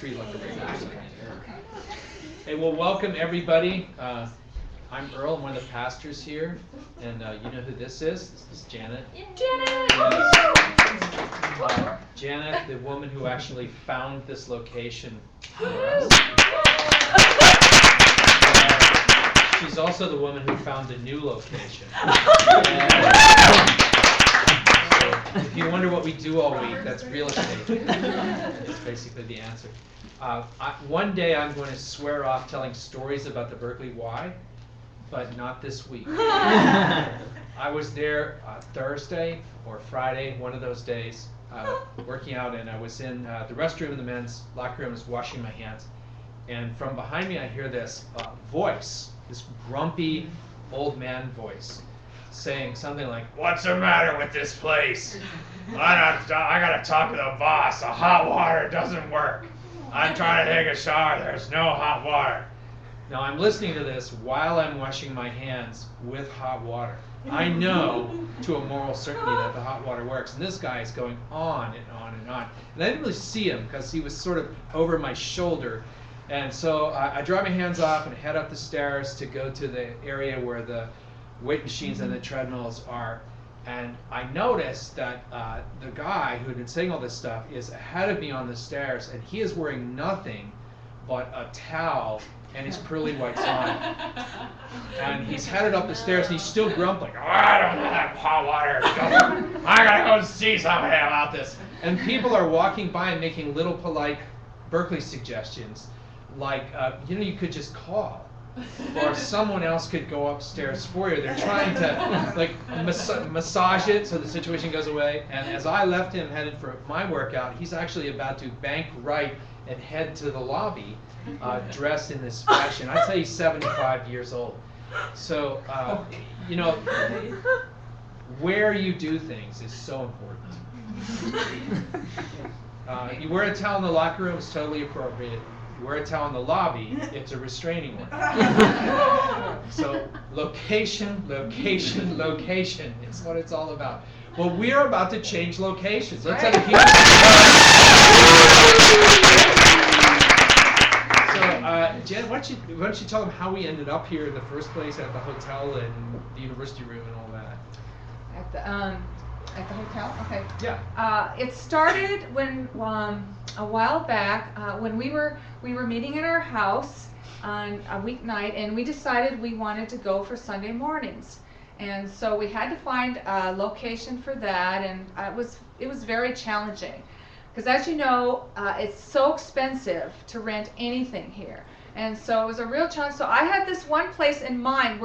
treated like a regular site. Hey, well, welcome everybody. I'm Earl, I'm one of the pastors here, and you know who this is? This is Janet. Janet! Janet, the woman who actually found this location for us. She's also the woman who found the new location. So if you wonder what we do all week, that's real estate. That's basically the answer. One day I'm going to swear off telling stories about the Berkeley Y, but not this week. I was there Thursday or Friday, one of those days, working out, and I was in the restroom in the men's locker room, was washing my hands, and from behind me I hear this voice, this grumpy old man voice, saying something like, "What's the matter with this place? I gotta talk to the boss. The hot water doesn't work. I'm trying to take a shower. There's no hot water." Now I'm listening to this while I'm washing my hands with hot water. I know to a moral certainty that the hot water works, and this guy is going on and on and on. And I didn't really see him because he was sort of over my shoulder. And so I dry my hands off and head up the stairs to go to the area where the weight machines and the treadmills are. And I noticed that the guy who had been saying all this stuff is ahead of me on the stairs, and he is wearing nothing but a towel and his pearly whites on. And he's headed up the stairs, and he's still grumbling. "Oh, I don't have hot water. I gotta go see somebody about this." And people are walking by and making little polite Berkeley suggestions, like, you could just call. Or someone else could go upstairs for you. They're trying to massage it so the situation goes away. And as I left him headed for my workout, he's actually about to bank right and head to the lobby, dressed in this fashion. I'd say he's 75 years old. So, where you do things is so important. You wear a towel in the locker room is totally appropriate. You wear a towel in the lobby, it's a restraining order. So location, location, location is what it's all about. Well, we're about to change locations. Let's have a huge... So, Jen, why don't you tell them how we ended up here in the first place at the hotel and the university room and all that? At the hotel? Okay. Yeah. It started when a while back when we were meeting in our house on a weeknight, and we decided we wanted to go for Sunday mornings, and so we had to find a location for that, and it was very challenging because, as you know, it's so expensive to rent anything here, and so it was a real challenge. So I had this one place in mind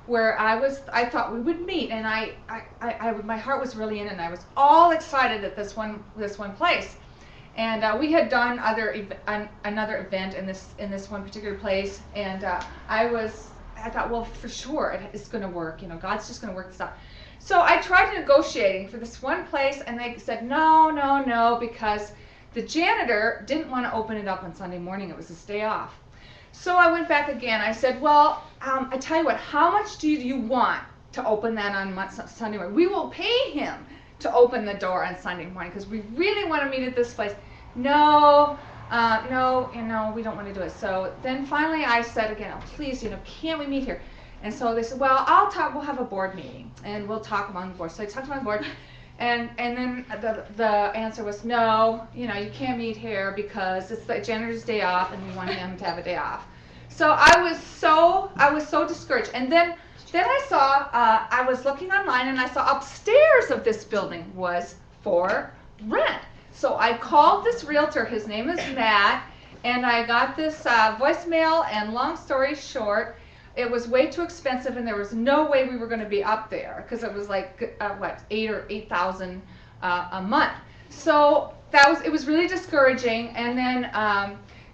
where I thought we would meet, and my heart was really in it, and I was all excited at this one place. And we had done another event in this one particular place, and I thought, well, for sure it's going to work. God's just going to work this out. So I tried negotiating for this one place, and they said no, because the janitor didn't want to open it up on Sunday morning. It was his day off. So I went back again. I said, well, I tell you what, how much do you want to open that on Sunday morning? We will pay him to open the door on Sunday morning because we really want to meet at this place. No, we don't want to do it. So then finally I said again, oh, please, can't we meet here? And so they said, well, we'll have a board meeting and we'll talk among the board. So I talked among the board, and then the answer was no, you can't meet here because it's the janitor's day off and we want him to have a day off. So I was so discouraged. And then I saw, I was looking online and I saw upstairs of this building was for rent. So I called this realtor, his name is Matt, and I got this voicemail, and long story short, it was way too expensive and there was no way we were going to be up there because it was like, $8,000 a month. So it was really discouraging, and then,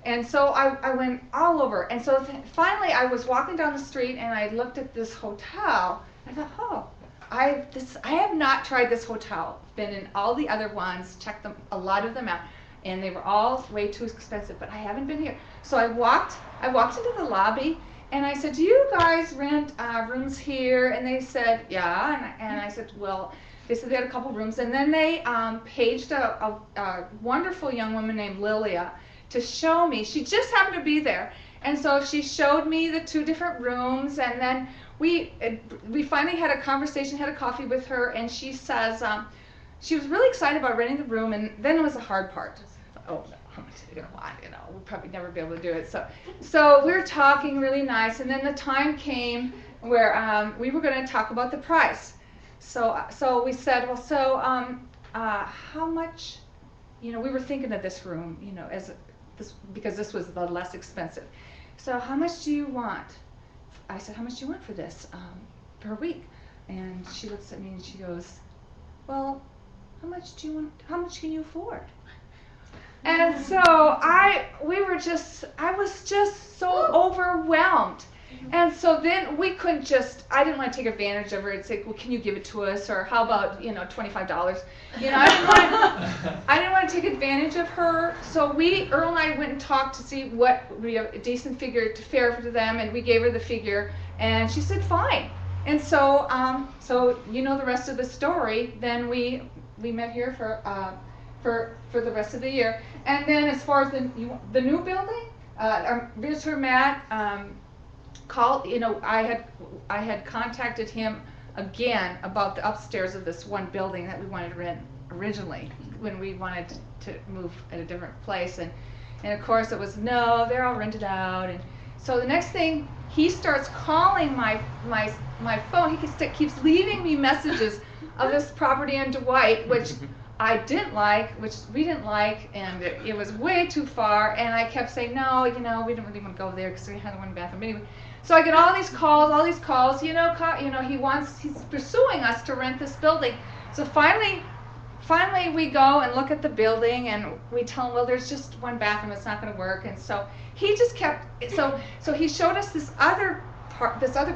and so I went all over, and so finally I was walking down the street and I looked at this hotel. I thought, I have not tried this hotel. Been in all the other ones, checked a lot of them out, and they were all way too expensive. But I haven't been here. So I walked into the lobby, and I said, "Do you guys rent rooms here?" And they said, "Yeah." And I said, "Well," they said they had a couple rooms, and then they paged a wonderful young woman named Lilia to show me. She just happened to be there. And so she showed me the 2 different rooms, and then we finally had a conversation, had a coffee with her, and she says she was really excited about renting the room, and then it was the hard part. Oh, no, how much are you gonna want? You know, we'll probably never be able to do it. So we were talking really nice, and then the time came where we were going to talk about the price. So we said, well, how much? You know, we were thinking of this room, you know, because this was the less expensive. So how much do you want? I said, how much do you want for this per week? And she looks at me and she goes, well, how much do you want? How much can you afford? And so I was just so overwhelmed. And so then I didn't want to take advantage of her and say, well, can you give it to us? Or how about, you know, $25? You know, I didn't want to take advantage of her. So Earl and I went and talked to see what would be a decent figure to fair to them, and we gave her the figure, and she said, fine. And so, you know the rest of the story. Then we met here for the rest of the year. And then as far as the new building, our visitor Matt called. You know, I had contacted him again about the upstairs of this one building that we wanted to rent originally when we wanted to move at a different place, and of course it was no, they're all rented out. And so the next thing, he starts calling my phone. He keeps leaving me messages of this property on Dwight, which I didn't like, which we didn't like, and it was way too far. And I kept saying, no, you know, we didn't really want to go there because we had one bathroom anyway. So I get all these calls, you know, he's pursuing us to rent this building. So finally we go and look at the building, and we tell him, well, there's just one bathroom, it's not going to work. And so he just kept, so he showed us this other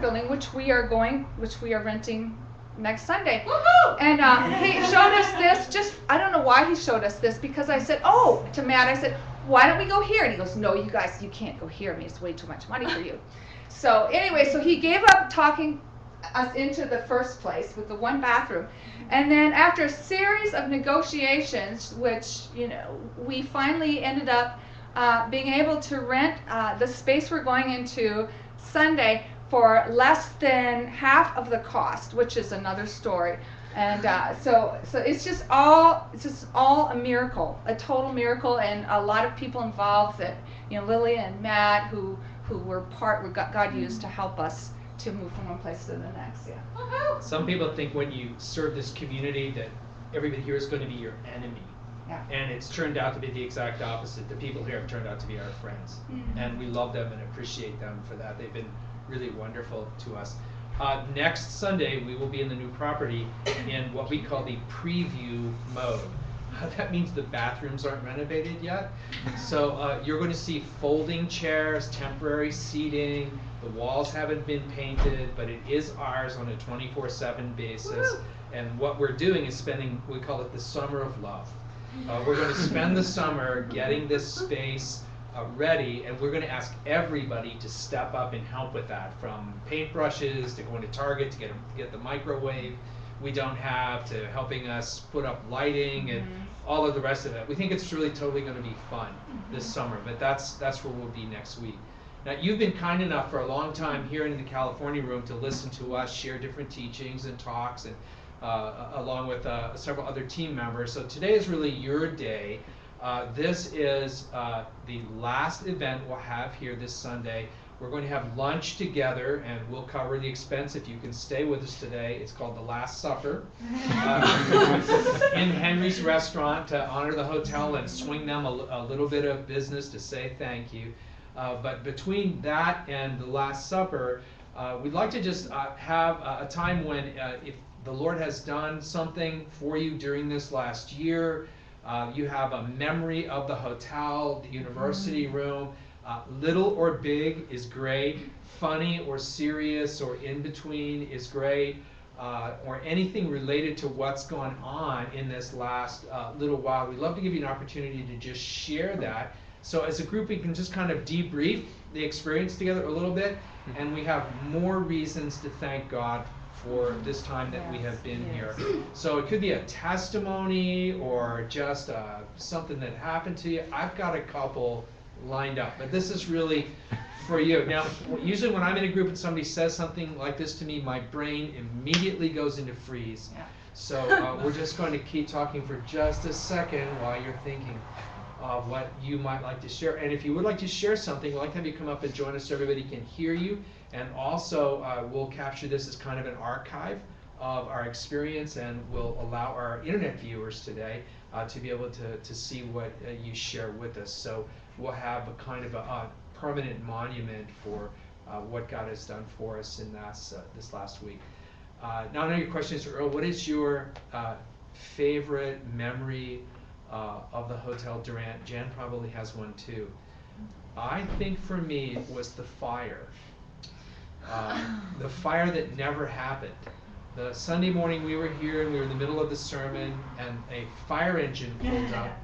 building, which we are renting next Sunday. Woohoo! And he showed us this, I don't know why he showed us this, because I said, to Matt, I said, why don't we go here? And he goes, no, you guys, you can't go here. I mean, it's way too much money for you. So anyway, so he gave up talking us into the first place with the one bathroom. And then after a series of negotiations, which, you know, we finally ended up being able to rent the space we're going into Sunday for less than half of the cost, which is another story. And so it's just all a miracle, a total miracle, and a lot of people involved that, you know, Lily and Matt, who were God used to help us to move from one place to the next. Yeah. Woohoo! Some people think when you serve this community that everybody here is going to be your enemy. Yeah. And it's turned out to be the exact opposite. The people here have turned out to be our friends. Mm-hmm. And we love them and appreciate them for that. They've been really wonderful to us. Next Sunday, we will be in the new property in what we call the preview mode. That means the bathrooms aren't renovated yet. So you're going to see folding chairs, temporary seating. The walls haven't been painted, but it is ours on a 24/7 basis. Woo! And what we're doing is we call it the summer of love. We're going to spend the summer getting this space ready, and we're going to ask everybody to step up and help with that, from paintbrushes to going to Target to get the microwave we don't have, to helping us put up lighting and all of the rest of it. We think it's really totally going to be fun this summer, but that's where we'll be next week. Now, you've been kind enough for a long time here in the California room to listen to us share different teachings and talks, and along with several other team members. So today is really your day. This is the last event we'll have here this Sunday. We're going to have lunch together, and we'll cover the expense if you can stay with us today. It's called the Last Supper in Henry's Restaurant, to honor the hotel and swing them a little bit of business to say thank you. But between that and the Last Supper, we'd like to just have a time when if the Lord has done something for you during this last year, you have a memory of the hotel, the university room, little or big is great, funny or serious or in between is great, or anything related to what's gone on in this last little while. We'd love to give you an opportunity to just share that. So as a group, we can just kind of debrief the experience together a little bit, and we have more reasons to thank God for this time that we have been here. So it could be a testimony, or just a something that happened to you, I've got a couple lined up, but this is really for you. Now, usually when I'm in a group and somebody says something like this to me, my brain immediately goes into freeze. Yeah. So we're just going to keep talking for just a second while you're thinking of what you might like to share. And if you would like to share something, we'd like to have you come up and join us so everybody can hear you. And also, we'll capture this as kind of an archive of our experience, and we'll allow our internet viewers today to be able to see what you share with us. So we'll have a kind of a permanent monument for what God has done for us in this last week. Now I know your question is, Earl, what is your favorite memory of the Hotel Durant? Jan probably has one too. I think for me it was the fire. The fire that never happened. The Sunday morning we were here and we were in the middle of the sermon, and a fire engine pulled up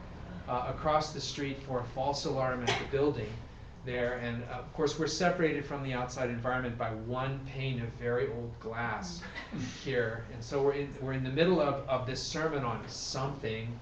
across the street for a false alarm at the building there, and of course we're separated from the outside environment by one pane of very old glass here, and so we're in the middle of this sermon on something,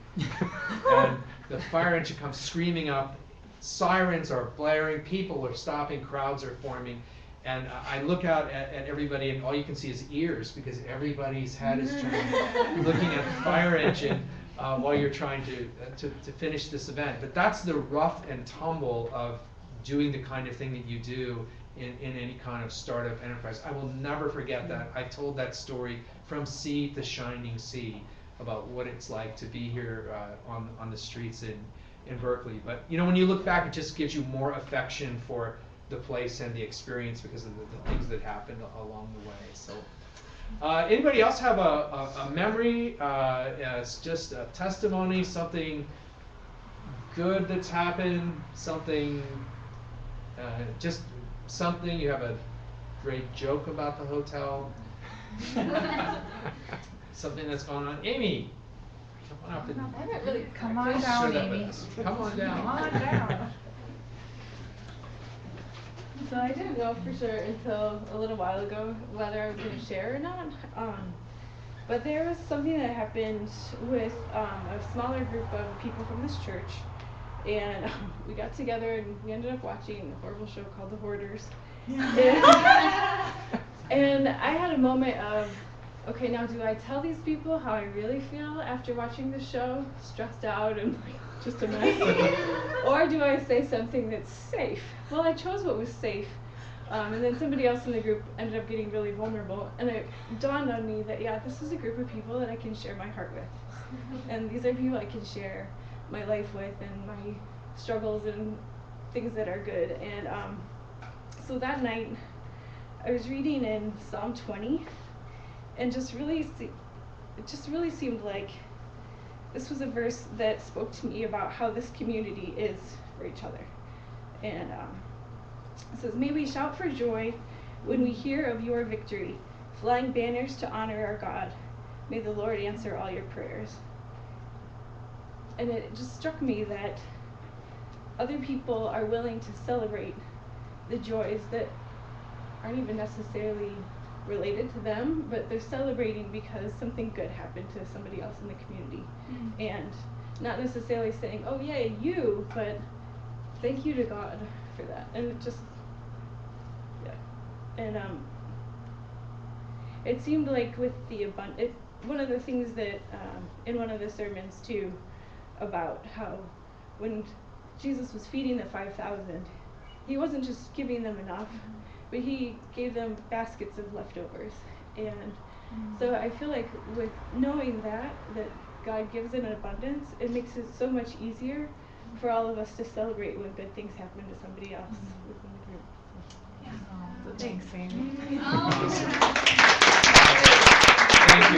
and the fire engine comes screaming up, sirens are blaring, people are stopping, crowds are forming. And I look out at everybody, and all you can see is ears, because everybody's head is turned looking at the fire engine while you're trying to finish this event. But that's the rough and tumble of doing the kind of thing that you do in any kind of startup enterprise. I will never forget that. I told that story from sea to shining sea about what it's like to be here on the streets in Berkeley. But you know, when you look back, it just gives you more affection for the place and the experience because of the things that happened along the way. So, anybody else have a memory? It's just a testimony, something good that's happened, something, just something. You have a great joke about the hotel, something that's going on. Amy, come on up and I haven't really Come on share down, that with Amy. us. Come on down. Come on down. So I didn't know for sure until a little while ago whether I was going to share or not. But there was something that happened with a smaller group of people from this church, and we got together and we ended up watching a horrible show called The Hoarders. And I had a moment of, okay, now do I tell these people how I really feel after watching the show, stressed out and like just a mess, or do I say something that's safe? Well, I chose what was safe, and then somebody else in the group ended up getting really vulnerable, and it dawned on me that yeah, this is a group of people that I can share my heart with, and these are people I can share my life with and my struggles and things that are good. And so that night I was reading in Psalm 20, and it just really seemed like this was a verse that spoke to me about how this community is for each other. And it says, "May we shout for joy when we hear of your victory, flying banners to honor our God. May the Lord answer all your prayers." And it just struck me that other people are willing to celebrate the joys that aren't even necessarily related to them, but they're celebrating because something good happened to somebody else in the community. Mm-hmm. And not necessarily saying, oh yeah, you, but thank you to God for that. And it just, yeah. And it seemed like with the one of the things that in one of the sermons too, about how when Jesus was feeding the 5,000, he wasn't just giving them enough, but he gave them baskets of leftovers. And so I feel like with knowing that God gives in abundance, it makes it so much easier for all of us to celebrate when good things happen to somebody else within the group. So Thanks, Amy. Thank you,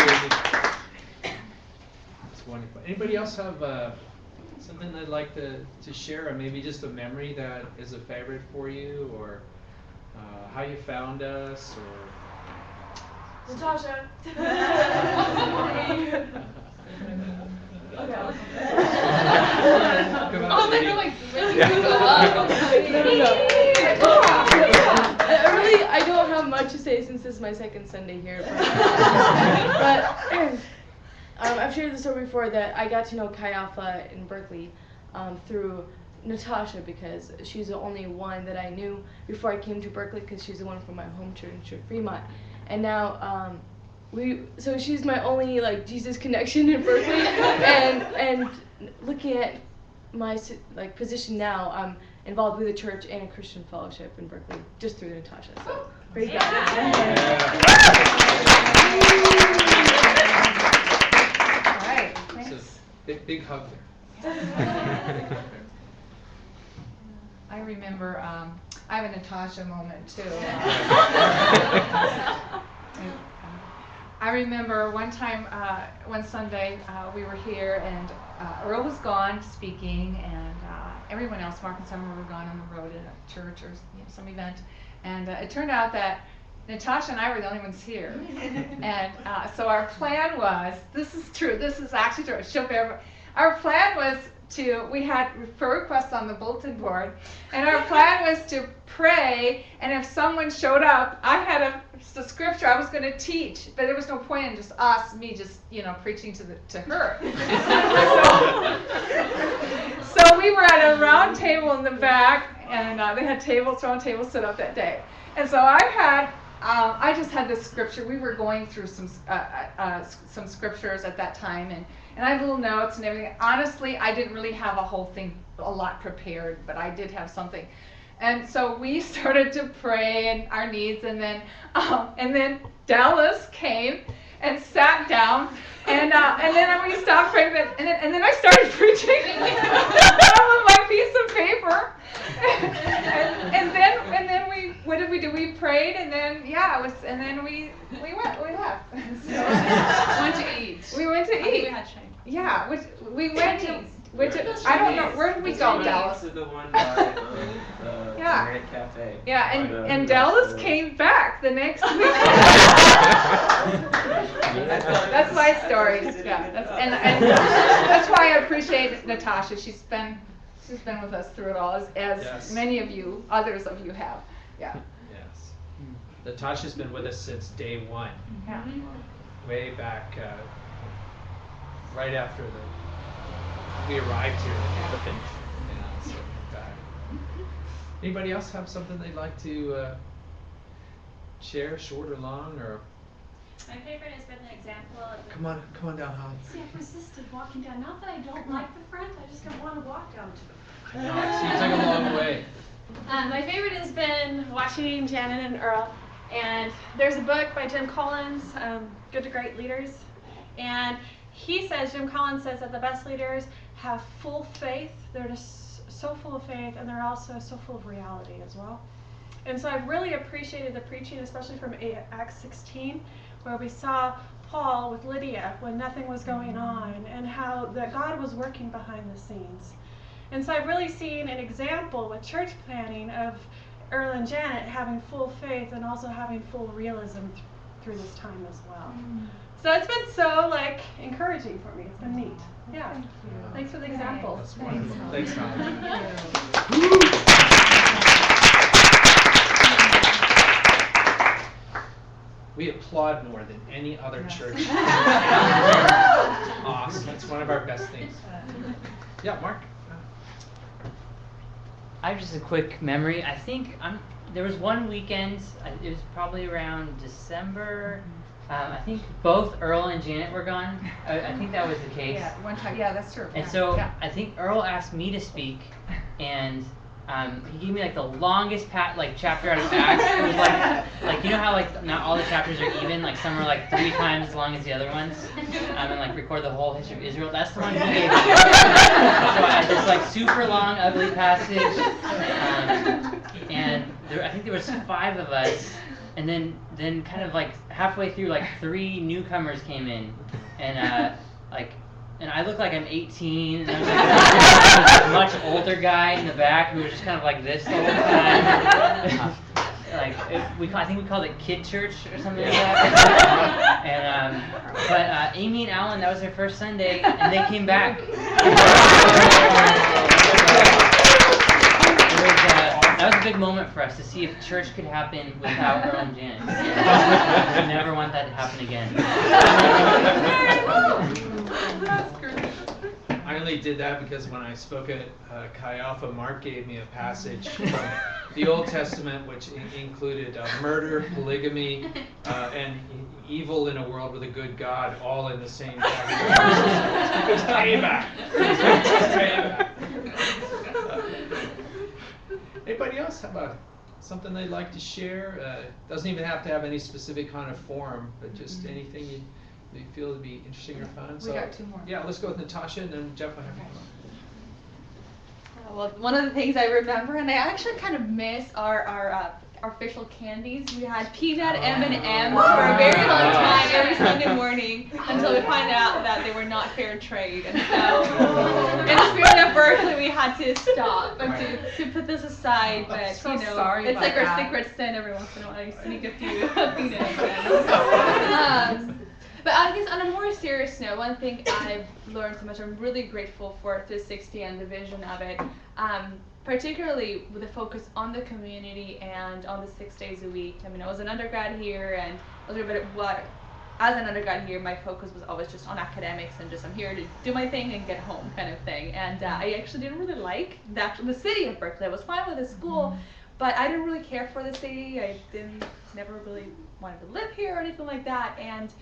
Amy. That's wonderful. Anybody else have something they'd like to share, or maybe just a memory that is a favorite for you, or how you found us, or Natasha. Oh, they're like really Yeah. go up. I don't have much to say since this is my second Sunday here, but I've shared the story before that I got to know Chi Alpha in Berkeley through Natasha, because she's the only one that I knew before I came to Berkeley, because she's the one from my home church at Fremont. And now so she's my only like Jesus connection in Berkeley. and looking at my like position now, I'm involved with a church and a Christian fellowship in Berkeley just through Natasha. So praise God. All right, So thanks. big hug there. I remember, I have a Natasha moment too. I remember one time, one Sunday, we were here and Earl was gone speaking, and everyone else, Mark and Summer, were gone on the road at a church or some event. And it turned out that Natasha and I were the only ones here. And so our plan was, this is true, this is actually true, our plan was we had prayer requests on the bulletin board, and our plan was to pray, and if someone showed up, I had the scripture I was going to teach, but there was no point in just me just preaching to her. So we were at a round table in the back, and they had round tables set up that day, and so I just had this scripture. We were going through some scriptures at that time, and I had little notes and everything. Honestly, I didn't really have a lot prepared, but I did have something. And so we started to pray and our needs, and then Dallas came and sat down, and then we stopped praying, and then I started preaching with my piece of paper, and then what did we do? We prayed, and then we left. So, Went to eat. we went to I think eat. we had shame. Yeah, we went to. I don't know, where did we go, Dallas? To the one by the Yeah. Red Cafe. Yeah, By the and US Dallas store. came back the next week. That's my story. Yeah, and that's why I appreciate Natasha. She's been with us through it all, as Yes. many of you, others of you have. Yeah. Yes. Natasha's been with us since day one, Yeah. way back, right after we arrived here. So back. Anybody else have something they'd like to share, short or long, or My favorite has been an example of come on down, Holly. See, I've resisted walking down. Not that I don't like the front, I just don't want to walk down to it. I know, it seems like a long way. My favorite has been watching Janet and Earl. And there's a book by Jim Collins, Good to Great Leaders. And Jim Collins says that the best leaders have full faith. They're just so full of faith, and they're also so full of reality as well. And so I've really appreciated the preaching, especially from Acts 16, where we saw Paul with Lydia when nothing was going on, and how that God was working behind the scenes. And so I've really seen an example with church planning of Earl and Janet having full faith and also having full realism through this time as well. So it's been so encouraging for me. It's been neat. Yeah. Thank you. Thanks for the example. That's wonderful. Thanks, Holly. We applaud more than any other church. Awesome. It's one of our best things. Yeah, Mark? I have just a quick memory. I think there was one weekend, it was probably around December. I think both Earl and Janet were gone. I think that was the case. Yeah, one time. Yeah, that's true. And Yeah. so Yeah. I think Earl asked me to speak, and he gave me the longest chapter out of Acts. It was like you know how not all the chapters are even. Some are 3 times as long as the other ones, and record the whole history of Israel. That's the one he gave me. So I had this super long, ugly passage, and I think there was 5 of us, and then kind of halfway through, 3 newcomers came in, and and I look like I'm 18, and I was a much older guy in the back who was just kind of like this the whole time. I think we called it Kid Church or something like that. And but Amy and Alan, that was their first Sunday, and they came back. That was a good moment for us to see if church could happen without Earl and Janet. We never want that to happen again. I only did that because when I spoke at Chi Alpha, Mark gave me a passage from the Old Testament which included murder, polygamy, and evil in a world with a good God, all in the same category. It's payback. It's payback. Anybody else have something they'd like to share? Doesn't even have to have any specific kind of form, but just anything you feel would be interesting or fun. We got 2 more. Yeah, let's go with Natasha, and then Jeff will have you. Well, one of the things I remember, and I actually kind of miss, are our official candies. We had peanut M&Ms for a very long time, every Sunday morning, until we found out that they were not fair trade. And so, in the spirit of Berkeley, we had to stop and to put this aside. But So you know, sorry it's about like our that. secret sin. Every once in a while, I sneak a few peanut M&Ms. But I guess on a more serious note, one thing I've learned so much, I'm really grateful for 360 and the vision of it, particularly with the focus on the community and on the 6 days a week. I mean, I was an undergrad here, and a little bit of what, as an undergrad here, my focus was always just on academics and just I'm here to do my thing and get home kind of thing. And I actually didn't really like the city of Berkeley. I was fine with the school, but I didn't really care for the city. I never really wanted to live here or anything like that. And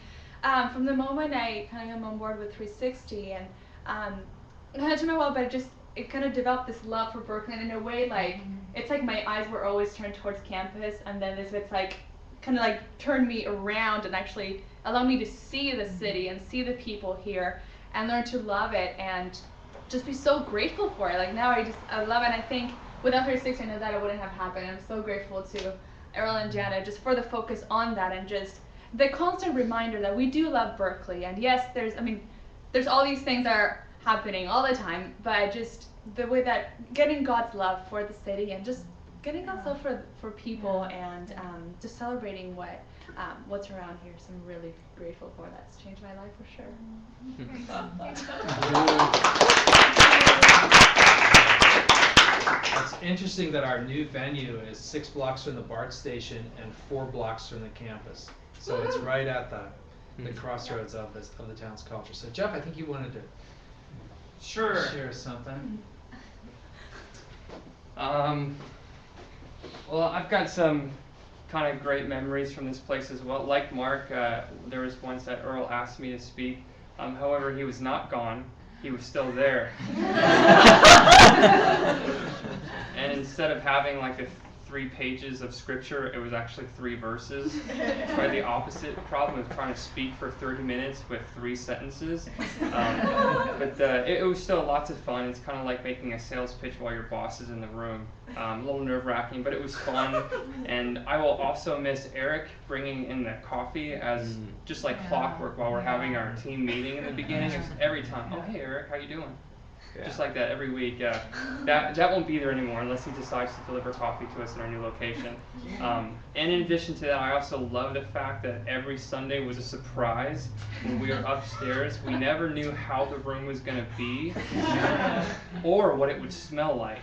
from the moment I kind of came on board with 360 and it kind of took me a while, but it kind of developed this love for Berkeley, and in a way, like, it's like my eyes were always turned towards campus, and then it's like, kind of like turned me around and actually allowed me to see the city and see the people here and learn to love it and just be so grateful for it. Like now I love it, and I think without 360 I know that it wouldn't have happened. I'm so grateful to Errol and Janet just for the focus on that and just the constant reminder that we do love Berkeley. And yes, there's all these things that are happening all the time, but just the way that getting God's love for the city and just getting God's love for people and just celebrating what's around here. So I'm really grateful for that. It's changed my life for sure. It's interesting that our new venue is 6 blocks from the BART station and 4 blocks from the campus. So it's right at the crossroads of the town's culture. So Jeff, I think you wanted to share something. Well, I've got some kind of great memories from this place as well. Like Mark, there was once that Earl asked me to speak. However, he was not gone. He was still there. And instead of having like the 3 pages of scripture, it was actually 3 verses. Try the opposite problem of trying to speak for 30 minutes with 3 sentences. But it was still lots of fun. It's kind of like making a sales pitch while your boss is in the room. A little nerve-wracking, but it was fun. And I will also miss Eric bringing in the coffee as just like clockwork while we're having our team meeting in the beginning. It's every time, oh hey Eric, how you doing? Just like that every week. That won't be there anymore unless he decides to deliver coffee to us in our new location. And in addition to that, I also love the fact that every Sunday was a surprise. When we were upstairs, we never knew how the room was going to be or what it would smell like.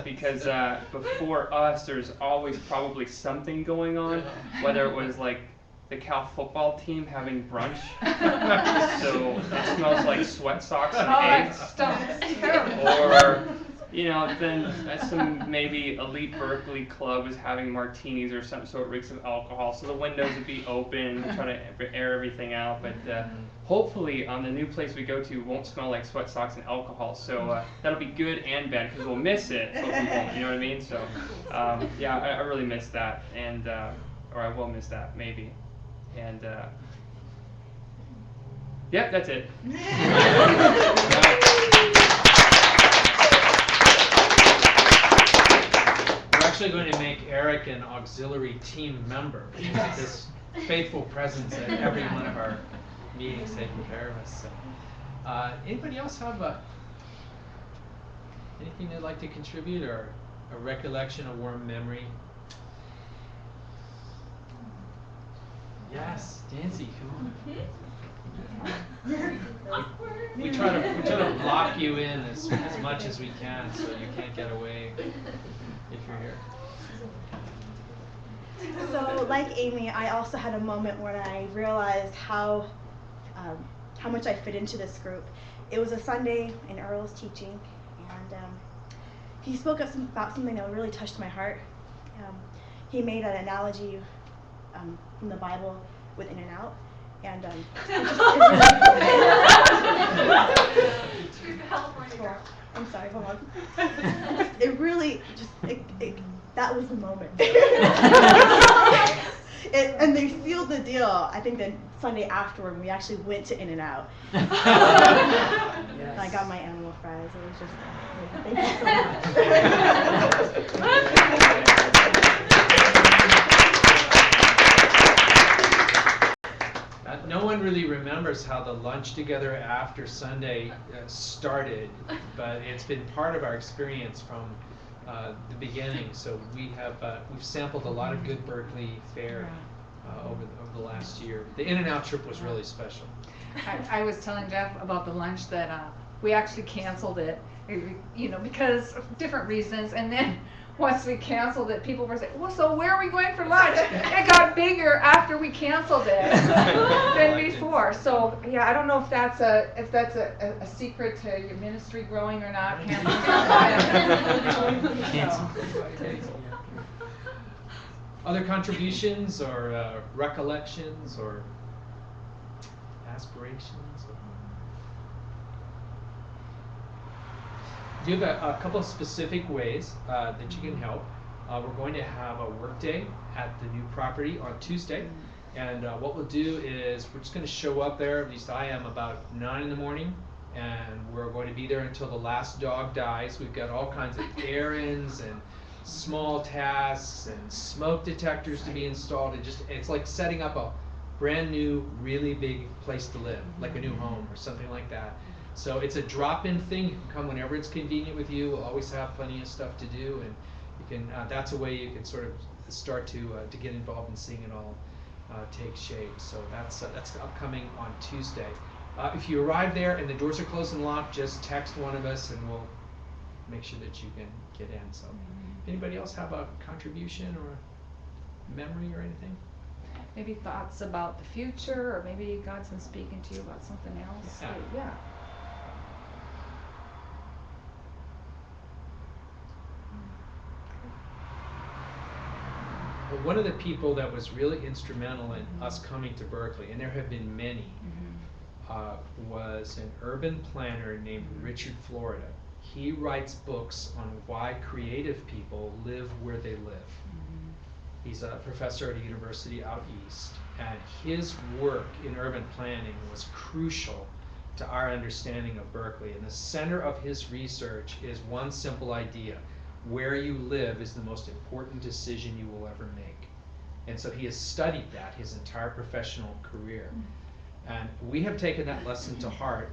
Because before us, there's always probably something going on, whether it was like the Cal football team having brunch, so it smells like sweat socks and eggs. It's terrible. Or, then some maybe elite Berkeley club is having martinis or some sort of reeks of alcohol, so the windows would be open, try to air everything out. But hopefully, the new place we go to won't smell like sweat socks and alcohol. So that'll be good and bad because we'll miss it, but we won't. You know what I mean? So I really miss that, and or I will miss that maybe. And yep, that's it. We're actually going to make Eric an auxiliary team member. This faithful presence at every one of our meetings taking care of us. So, anybody else have anything they'd like to contribute, or a recollection, a warm memory? Yes, Dancy, come on. We try to lock you in as much as we can so you can't get away. you're here. So, like Amy, I also had a moment when I realized how much I fit into this group. It was a Sunday, and Earl was teaching, and he spoke about something that really touched my heart. He made an analogy from the Bible with In-N-Out, and I'm sorry, hold on. It really just, that was the moment. And they sealed the deal, I think the Sunday afterward, we actually went to In-N-Out. And I got my animal fries. It was just, thank you so much. No one really remembers how the lunch together after Sunday started, but it's been part of our experience from the beginning. So we've sampled a lot of good Berkeley fare over the last year. The In-N-Out trip was really special. I was telling Jeff about the lunch that we actually canceled it, because of different reasons, and then once we canceled it, people were saying, well, so where are we going for lunch? It got bigger after we canceled it than before. So yeah, I don't know if that's a secret to your ministry growing or not. Cancel. Other contributions or recollections or aspirations? Do you have a couple of specific ways that you can help? We're going to have a work day at the new property on Tuesday, and what we'll do is we're just going to show up there, at least I am, about 9 in the morning, and we're going to be there until the last dog dies. We've got all kinds of errands and small tasks and smoke detectors to be installed. It's like setting up a brand new, really big place to live, like a new home or something like that. So it's a drop-in thing. You can come whenever it's convenient with you. We'll always have plenty of stuff to do, and you can. That's a way you can sort of start to get involved in seeing it all take shape. So that's upcoming on Tuesday. If you arrive there and the doors are closed and locked, just text one of us, and we'll make sure that you can get in. So, anybody else have a contribution or memory or anything? Maybe thoughts about the future, or maybe God's been speaking to you about something else. Yeah. Well, one of the people that was really instrumental in us coming to Berkeley, and there have been many, was an urban planner named Richard Florida. He writes books on why creative people live where they live. He's a professor at a university out east, and his work in urban planning was crucial to our understanding of Berkeley. And the center of his research is one simple idea: where you live is the most important decision you will ever make. And so he has studied that his entire professional career. And we have taken that lesson to heart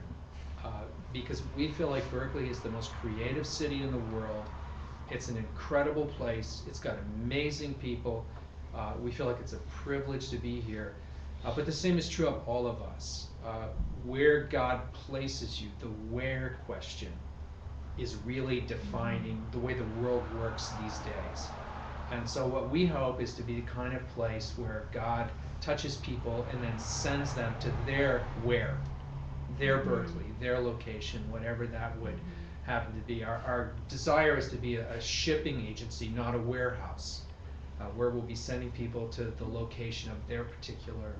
because we feel like Berkeley is the most creative city in the world. It's an incredible place. It's got amazing people. We feel like it's a privilege to be here. But the same is true of all of us. Where God places you, the where question, is really defining the way the world works these days. And so what we hope is to be the kind of place where God touches people and then sends them to their where, their Berkeley, their location, whatever that would happen to be. Our desire is to be a shipping agency, not a warehouse, where we'll be sending people to the location of their particular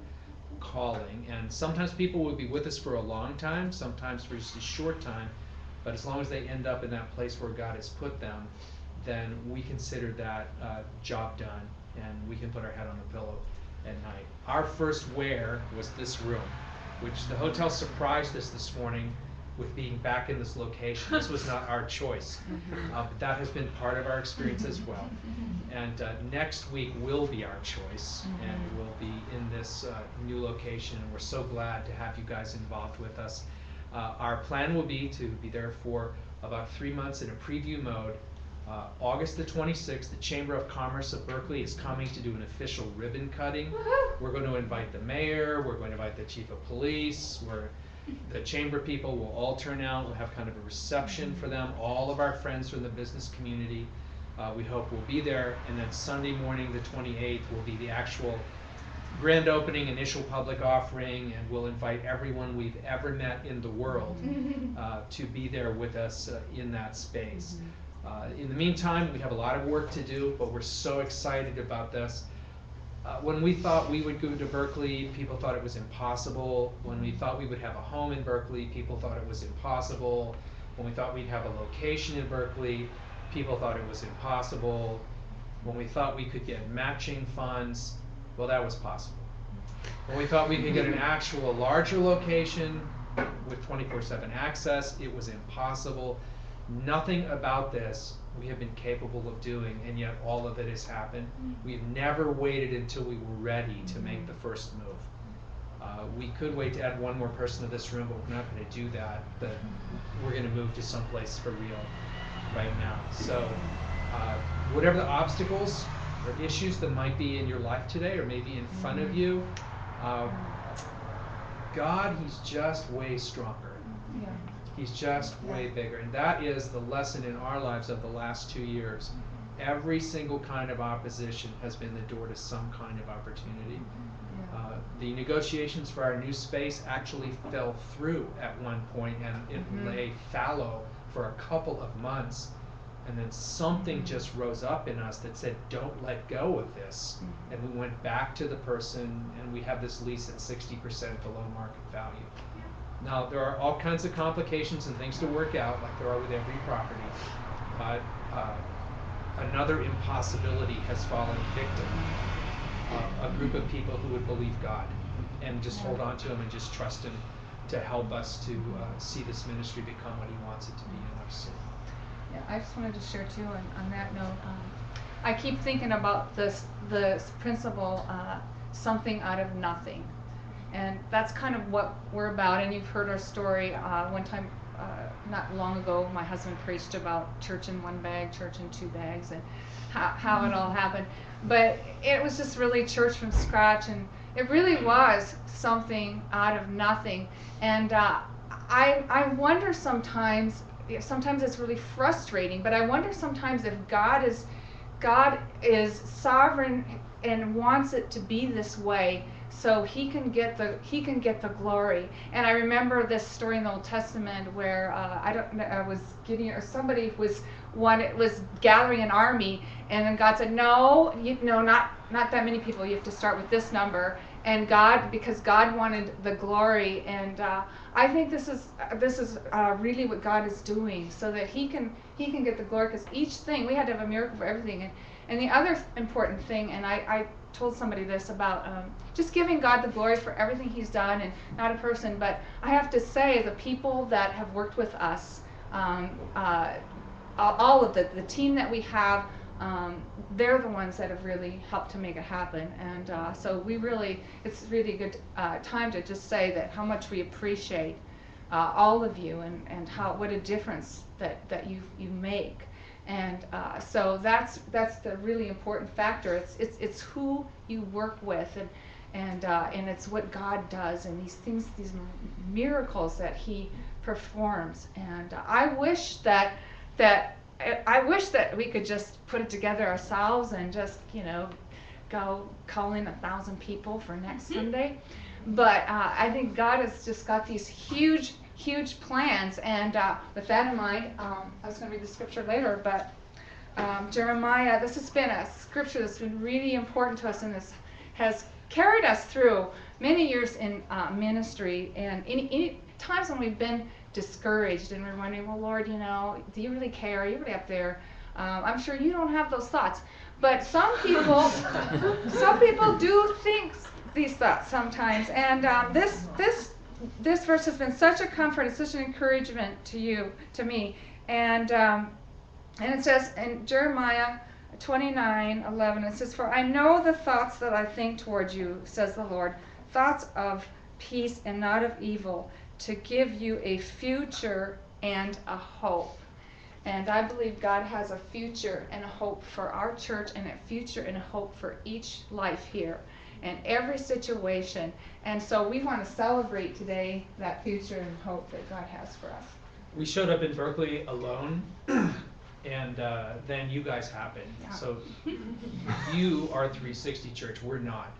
calling. And sometimes people will be with us for a long time, sometimes for just a short time, but as long as they end up in that place where God has put them, then we consider that job done, and we can put our head on the pillow at night. Our first where was this room, which the hotel surprised us this morning with being back in this location. This was not our choice, but that has been part of our experience as well. And next week will be our choice, and we'll be in this new location, and we're so glad to have you guys involved with us. Our plan will be to be there for about 3 months in a preview mode. August the 26th, the Chamber of Commerce of Berkeley is coming to do an official ribbon cutting. We're going to invite the mayor, we're going to invite the chief of police, the chamber people will all turn out. We'll have kind of a reception for them, all of our friends from the business community. We hope we'll be there, and then Sunday morning, the 28th, will be the actual grand opening, initial public offering, and we'll invite everyone we've ever met in the world to be there with us in that space. In the meantime, we have a lot of work to do, but we're so excited about this. When we thought we would go to Berkeley, people thought it was impossible. When we thought we would have a home in Berkeley, people thought it was impossible. When we thought we'd have a location in Berkeley, people thought it was impossible. When we thought we could get matching funds, well, that was possible. When we thought we could get an actual larger location with 24/7 access, it was impossible. Nothing about this we have been capable of doing, and yet all of it has happened. We've never waited until we were ready to make the first move. We could wait to add one more person to this room, but we're not going to do that. We're going to move to someplace for real right now. So whatever the obstacles or issues that might be in your life today or maybe in front of you, God, he's just way stronger. Yeah. He's just way bigger. And that is the lesson in our lives of the last 2 years. Every single kind of opposition has been the door to some kind of opportunity. The negotiations for our new space actually fell through at one point, and it lay fallow for a couple of months. And then something just rose up in us that said, don't let go of this. And we went back to the person, and we have this lease at 60% below market value. Now, there are all kinds of complications and things to work out, like there are with every property. But another impossibility has fallen victim. A group of people who would believe God and just hold on to him and just trust him to help us to see this ministry become what he wants it to be in our city. Yeah, I just wanted to share too, on that note, I keep thinking about this principle, something out of nothing. And that's kind of what we're about. And you've heard our story. One time, not long ago, my husband preached about church in one bag, church in two bags, and how it all happened. But it was just really church from scratch, and it really was something out of nothing. And I wonder sometimes it's really frustrating, but I wonder sometimes if God is sovereign and wants it to be this way, so he can get the glory. And I remember this story in the Old Testament where somebody was gathering an army, and then God said, no, not that many people. You have to start with this number. And because God wanted the glory, and I think this is really what God is doing, so that He can get the glory. Because each thing, we had to have a miracle for everything. And the other important thing, and I told somebody this about just giving God the glory for everything He's done, and not a person, but I have to say, the people that have worked with us, all of the team that we have, they're the ones that have really helped to make it happen. And so it's really a good time to just say that how much we appreciate all of you, and what a difference that you make. And so that's the really important factor. It's who you work with, and it's what God does, and these things, these miracles that He performs. And I wish that we could just put it together ourselves and just go call in 1,000 people for next Sunday. But I think God has just got these huge plans, and with that in mind, I was going to read the scripture later, but Jeremiah, this has been a scripture that's been really important to us, and this has carried us through many years in ministry, and any times when we've been discouraged and we're wondering, well, Lord, do you really care? Are you really up there? I'm sure you don't have those thoughts, but some people do think these thoughts sometimes, and this verse has been such a comfort and such an encouragement to me, and it says in Jeremiah 29:11, it says, "For I know the thoughts that I think toward you, says the Lord, thoughts of peace and not of evil, to give you a future and a hope." And I believe God has a future and a hope for our church, and a future and a hope for each life here and every situation. And so we want to celebrate today that future and hope that God has for us. We showed up in Berkeley alone. and then you guys happen. Yeah. So you are 360 Church. We're not.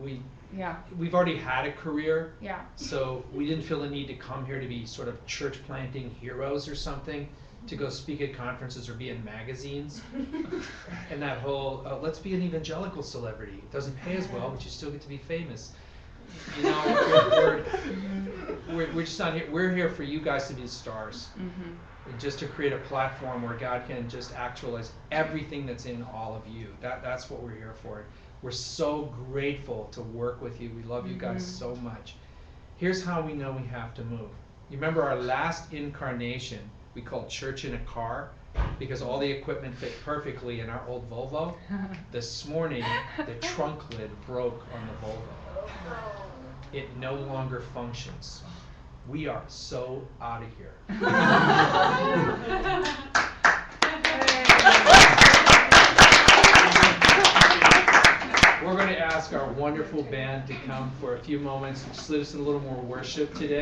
We've already had a career. Yeah. So we didn't feel the need to come here to be sort of church planting heroes or something, to go speak at conferences or be in magazines. And that whole, let's be an evangelical celebrity. It doesn't pay as well, but you still get to be famous. You know, we're just not here. We're here for you guys to be the stars. And just to create a platform where God can just actualize everything that's in all of you. That's what we're here for. We're so grateful to work with you. We love you guys so much. Here's how we know we have to move. You remember our last incarnation, we called church in a car, because all the equipment fit perfectly in our old Volvo. This morning, the trunk lid broke on the Volvo. It no longer functions. We are so out of here. We're going to ask our wonderful band to come for a few moments, just lead us in a little more worship today.